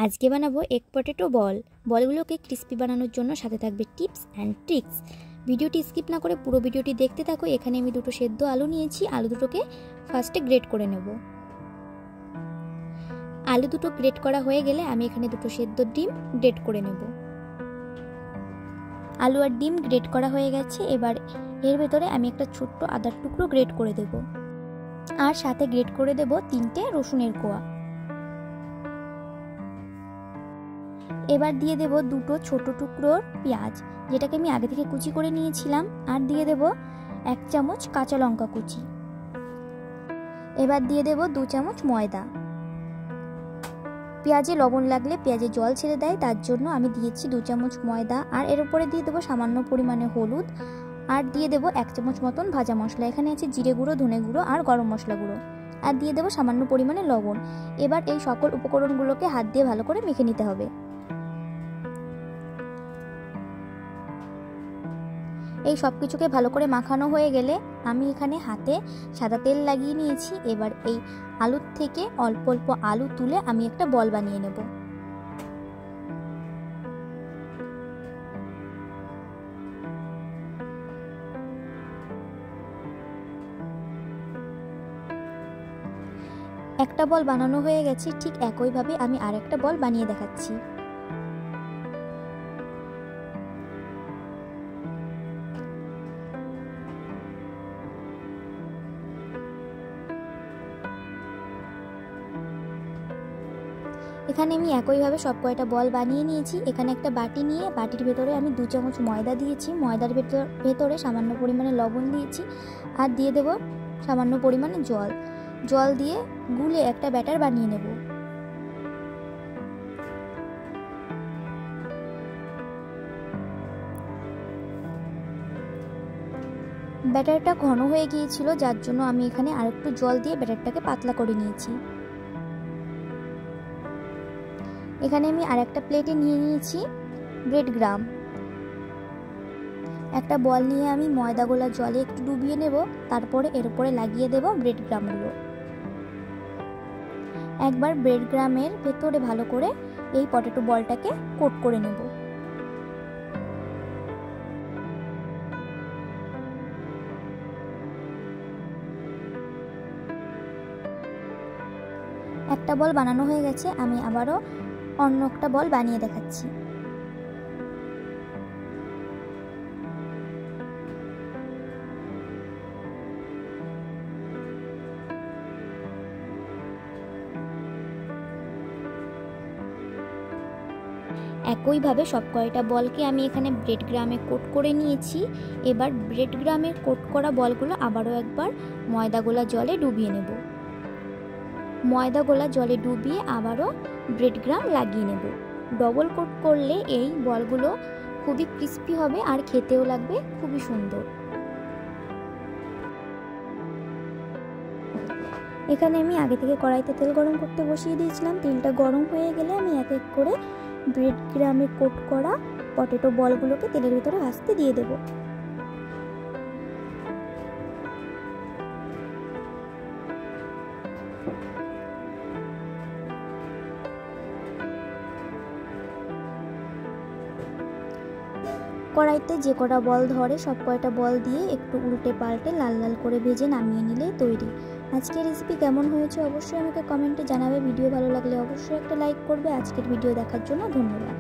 আজকে বানাবো egg potato বল। বলগুলোকে crispy বানানোর জন্য সাথে থাকবে টিপস অ্যান্ড ট্রিক্স। ভিডিওটি স্কিপ না করে পুরো ভিডিওটি দেখতে থাকো। এখানে আমি দুটো সেদ্ধ আলু নিয়েছি। আলু দুটোকে ফার্স্টে গ্রেট করে নেব। আলু দুটো গ্রেট করা হয়ে গেলে আমি এখানে দুটো সেদ্ধ ডিম গ্রেট করে নেব। আলু আর ডিম গ্রেট করা হয়ে গেছে। এবার এর ভেতরে আমি একটা ছোট্ট আদার টুকরো গ্রেট করে দেব, আর সাথে গ্রেট করে দেব 3টে রসুনের কোয়া। এবার দিয়ে দেব দুটো ছোট টুকরোর পেঁয়াজ, যেটাকে আমি আগে থেকে কুচি করে নিয়েছিলাম, আর দিয়ে দেব 1 চামচ কাঁচা লঙ্কা কুচি। এবার দিয়ে দেব 2 চামচ ময়দা। পেঁয়াজে লবণ লাগলে পেঁয়াজে জল ছেড়ে দেয়, তার জন্য আমি দিয়েছি 2 চামচ ময়দা। আর এর উপরে দিয়ে দেবো সামান্য পরিমাণে হলুদ, আর দিয়ে দেবো 1 চামচ মতন ভাজা মশলা। এখানে আছে জিরে গুঁড়ো, ধনে গুঁড়ো আর গরম মশলা গুঁড়ো, আর দিয়ে দেবো সামান্য পরিমাণে লবণ। এবার এই সকল উপকরণগুলোকে হাত দিয়ে ভালো করে মেখে নিতে হবে। এই সব কিছুকে ভালো করে মাখানো হয়ে গেলে আমি এখানে হাতে সাদা তেল লাগিয়ে নিয়েছি। এবার এই আলুর থেকে অল্প অল্প আলু তুলে আমি একটা বল বানিয়ে নেব। একটা বল বানানো হয়ে গেছে, ঠিক একইভাবে আমি আরেকটা বল বানিয়ে দেখাচ্ছি। এখানে আমি একইভাবে সব কয়টা বল বানিয়ে নিয়েছি। এখানে একটা বাটি নিয়ে বাটির ভেতরে আমি 2 চামচ ময়দা দিয়েছি। ময়দার ভেতরে সামান্য পরিমাণে লবণ দিয়েছি, আর দিয়ে দেব সামান্য পরিমাণে জল দিয়ে গুলে একটা ব্যাটার বানিয়ে নেব। ব্যাটারটা ঘন হয়ে গিয়েছিল, যার জন্য আমি এখানে আরেকটু জল দিয়ে ব্যাটারটাকে পাতলা করে নিয়েছি। এখানে আমি আরেকটা প্লেটে নিয়ে নিয়েছি ব্রেড গ্রাম। একটা বল নিয়ে আমি ময়দা গোলা জলে একটু ডুবিয়ে নেব, তারপরে এর উপরে লাগিয়ে দেব ব্রেড গ্রামগুলো। একবার ব্রেড গ্রামের ভেতরে ভালো করে এই পটেটো বলটাকে কোট করে নেব। একটা বল বানানো হয়ে গেছে, আমি আবারও অন্য একটা বল বানিয়ে দেখাচ্ছি। একইভাবে সব কয়টা বলকে আমি এখানে ব্রেড গ্রামে কোট করে নিয়েছি। এবার ব্রেড গ্রামে কোট করা বলগুলো আবারও একবার ময়দা গোলা জলে ডুবিয়ে নেব। ময়দা গোলা জলে ডুবিয়ে আবারও ব্রেড গ্রাম লাগিয়ে নেব। ডবল কোট করলে এই বলগুলো খুবই ক্রিস্পি হবে আর খেতেও লাগবে খুবই সুন্দর। এখানে আমি আগে থেকে কড়াইতে তেল গরম করতে বসিয়ে দিয়েছিলাম। তেলটা গরম হয়ে গেলে আমি এক এক করে ব্রেড গ্রামে কোট করা পটেটো বলগুলোকে তেলের ভিতরে ভাজতে দিয়ে দেব। কড়াইতে যে কটা বল ধরে সব কয়টা বল দিয়ে একটু উল্টে পাল্টে লাল লাল করে ভেজে নামিয়ে নিলেই তৈরি। আজকের রেসিপি কেমন হয়েছে অবশ্যই আমাকে কমেন্টে জানাবে। ভিডিও ভালো লাগলে অবশ্যই একটা লাইক করবে। আজকের ভিডিও দেখার জন্য ধন্যবাদ।